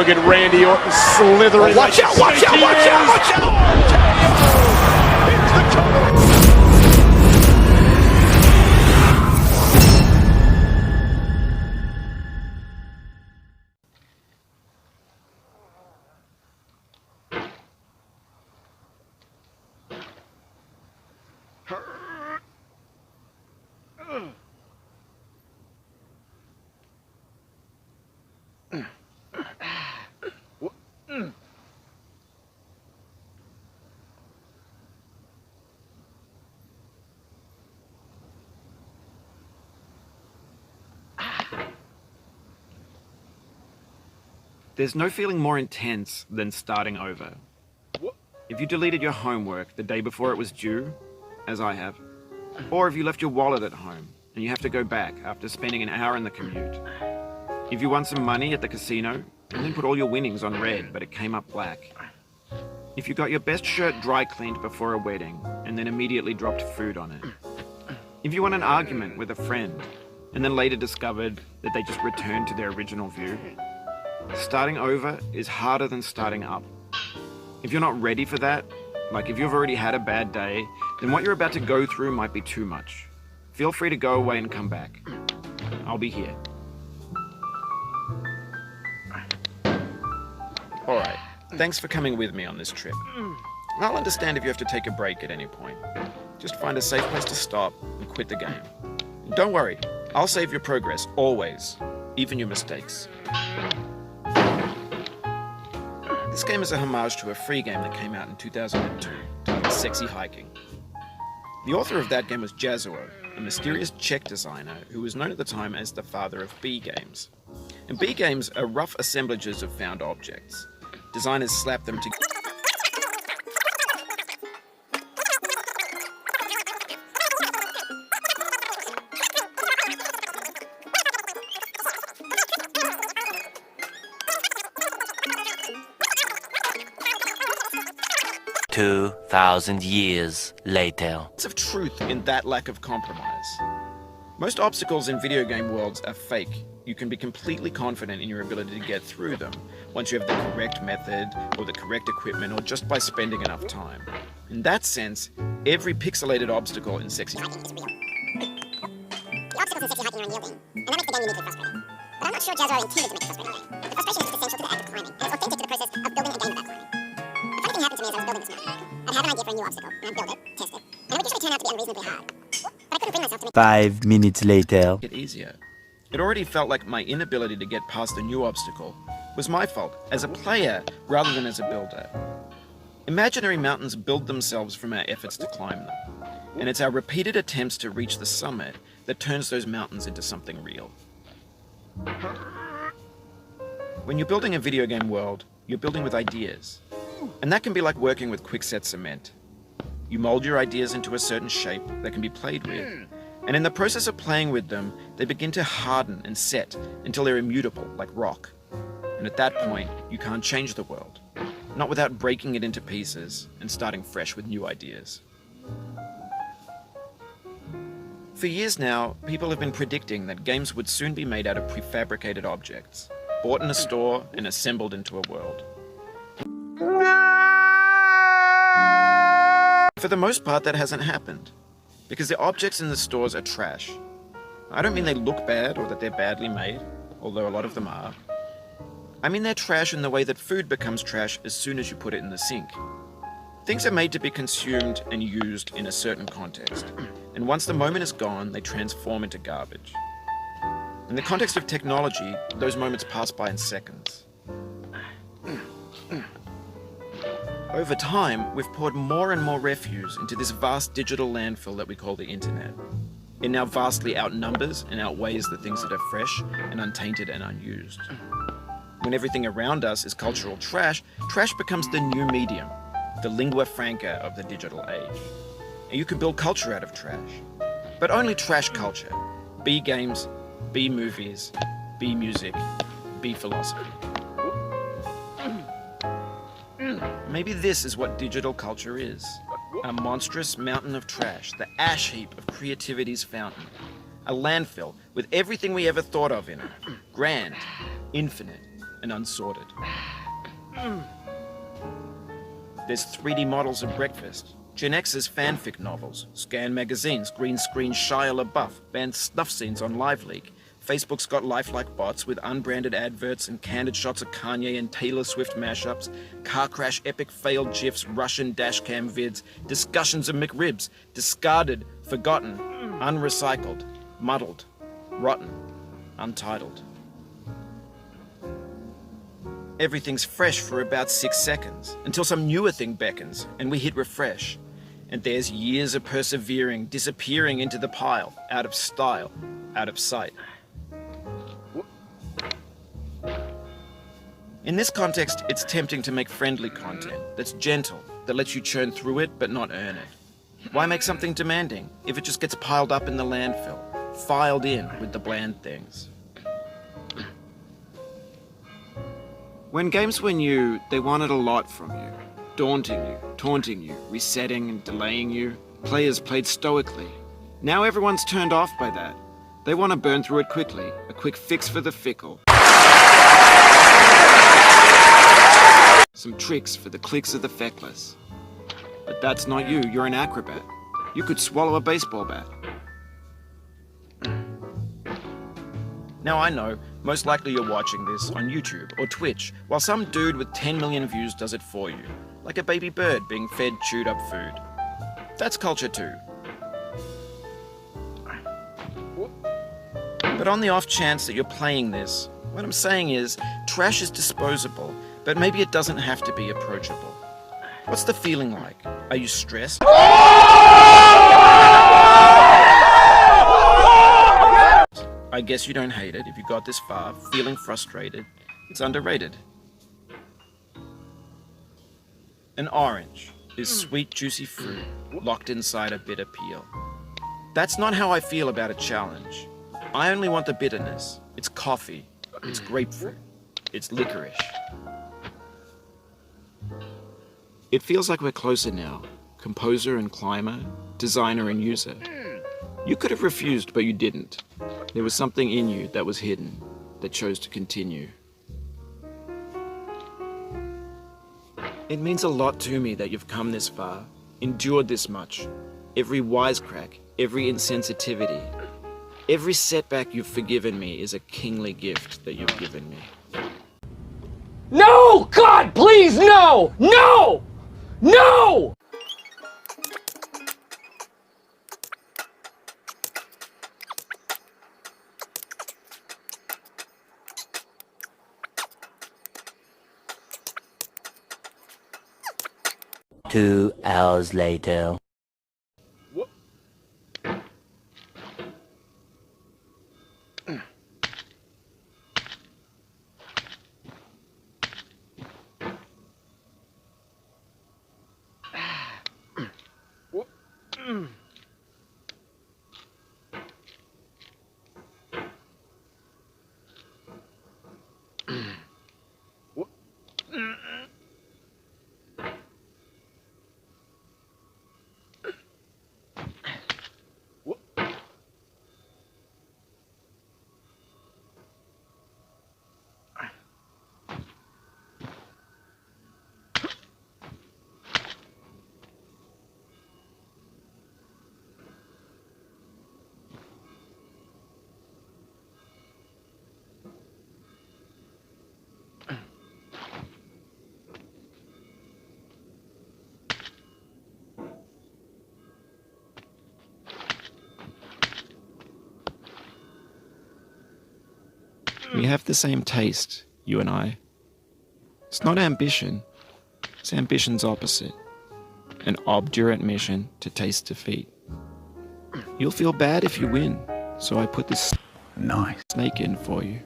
Look at Randy Orton slithering. Oh, watch out, watch out, watch out, watch out! R.K.O. hits the cover. There's no feeling more intense than starting over. If you deleted your homework the day before it was due, as I have, or if you left your wallet at home and you have to go back after spending an hour in the commute. If you won some money at the casino and then put all your winnings on red but it came up black. If you got your best shirt dry cleaned before a wedding and then immediately dropped food on it. If you won an argument with a friend and then later discovered that they just returned to their original view. Starting over is harder than starting up. If you're not ready for that, like if you've already had a bad day, then what you're about to go through might be too much. Feel free to go away and come back. I'll be here. Alright, thanks for coming with me on this trip. I'll understand if you have to take a break at any point. Just find a safe place to stop and quit the game. And don't worry, I'll save your progress, always, even your mistakes. This game is a homage to a free game that came out in 2002 titled Sexy Hiking. The author of that game was R.K.O, a mysterious Czech designer who was known at the time as the father of B games. And B games are rough assemblages of found objects. Designers slap them together. 2,000 years later. Of truth in that lack of compromise. Most obstacles in video game worlds are fake. You can be completely confident in your ability to get through them once you have the correct method or the correct equipment or just by spending enough time. In that sense, every pixelated obstacle in Sexy Hiking is real. The obstacles in Sexy Hiking are unyielding, and that makes the game uniquely frustrating. But I'm not sure R.K.O intended to make a frustrating game. The frustration is essential to the act of climbing, and it's authentic to the process of building a game of that climbing. The funny thing happened to me as I was building this map. I'd have an idea for a new obstacle, and I'd build it, test it, and it would usually turn out to be unreasonably hard. But I couldn't bring myself to make 5 minutes later. It easier. It already felt like my inability to get past a new obstacle was my fault as a player rather than as a builder. Imaginary mountains build themselves from our efforts to climb them, and it's our repeated attempts to reach the summit that turns those mountains into something real. When you're building a video game world, you're building with ideas, and that can be like working with quickset cement. You mold your ideas into a certain shape that can be played with, and in the process of playing with them, they begin to harden and set until they're immutable, like rock. And at that point, you can't change the world, not without breaking it into pieces and starting fresh with new ideas. For years now, people have been predicting that games would soon be made out of prefabricated objects, bought in a store and assembled into a world. For the most part, that hasn't happened, because the objects in the stores are trash. I don't mean they look bad or that they're badly made, although a lot of them are. I mean they're trash in the way that food becomes trash as soon as you put it in the sink. Things are made to be consumed and used in a certain context, and once the moment is gone, they transform into garbage. In the context of technology, those moments pass by in seconds. Over time, we've poured more and more refuse into this vast digital landfill that we call the internet. It now vastly outnumbers and outweighs the things that are fresh and untainted and unused. When everything around us is cultural trash, trash becomes the new medium, the lingua franca of the digital age. And you can build culture out of trash, but only trash culture. B games, B movies, B music, B philosophy. Maybe this is what digital culture is. A monstrous mountain of trash, the ash heap of creativity's fountain. A landfill with everything we ever thought of in it. Grand, infinite, and unsorted. There's 3D models of breakfast, Gen X's fanfic novels, scan magazines, green screen Shia LaBeouf, banned snuff scenes on LiveLeak. Facebook's got lifelike bots with unbranded adverts and candid shots of Kanye and Taylor Swift mashups, car crash epic failed gifs, Russian dashcam vids, discussions of McRibs, discarded, forgotten, unrecycled, muddled, rotten, untitled. Everything's fresh for about 6 seconds, until some newer thing beckons, and we hit refresh. And there's years of persevering, disappearing into the pile, out of style, out of sight. In this context, it's tempting to make friendly content that's gentle, that lets you churn through it but not earn it. Why make something demanding if it just gets piled up in the landfill, filed in with the bland things? When games were new, they wanted a lot from you. Daunting you, taunting you, resetting and delaying you. Players played stoically. Now everyone's turned off by that. They want to burn through it quickly, a quick fix for the fickle. Some tricks for the clicks of the feckless. But that's not you, you're an acrobat. You could swallow a baseball bat. Now I know, most likely you're watching this on YouTube or Twitch, while some dude with 10 million views does it for you, like a baby bird being fed chewed up food. That's culture too. But on the off chance that you're playing this, what I'm saying is, trash is disposable, but maybe it doesn't have to be approachable. What's the feeling like? Are you stressed? I guess you don't hate it if you got this far, feeling frustrated. It's underrated. An orange is sweet, juicy fruit locked inside a bitter peel. That's not how I feel about a challenge. I only want the bitterness. It's coffee. It's grapefruit. It's licorice. It feels like we're closer now. Composer and climber, designer and user. You could have refused, but you didn't. There was something in you that was hidden, that chose to continue. It means a lot to me that you've come this far, endured this much. Every wisecrack, every insensitivity, every setback you've forgiven me is a kingly gift that you've given me. No! God, please, no! No! No! Two hours later. We have the same taste, you and I. It's not ambition. It's ambition's opposite. An obdurate mission to taste defeat. You'll feel bad if you win, so I put this snake in for you.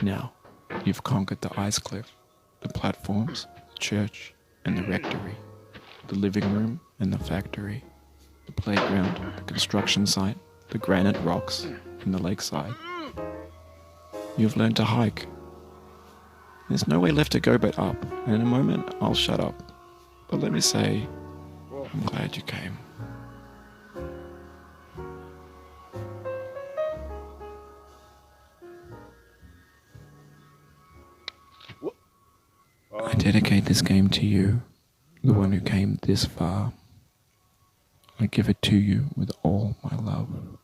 Now, you've conquered the ice cliff, the platforms, the church, and the rectory, the living room and the factory, the playground, the construction site, the granite rocks, and the lakeside. You've learned to hike. There's no way left to go but up, and in a moment I'll shut up. But let me say, I'm glad you came. I dedicate this game to you, the one who came this far. I give it to you with all my love.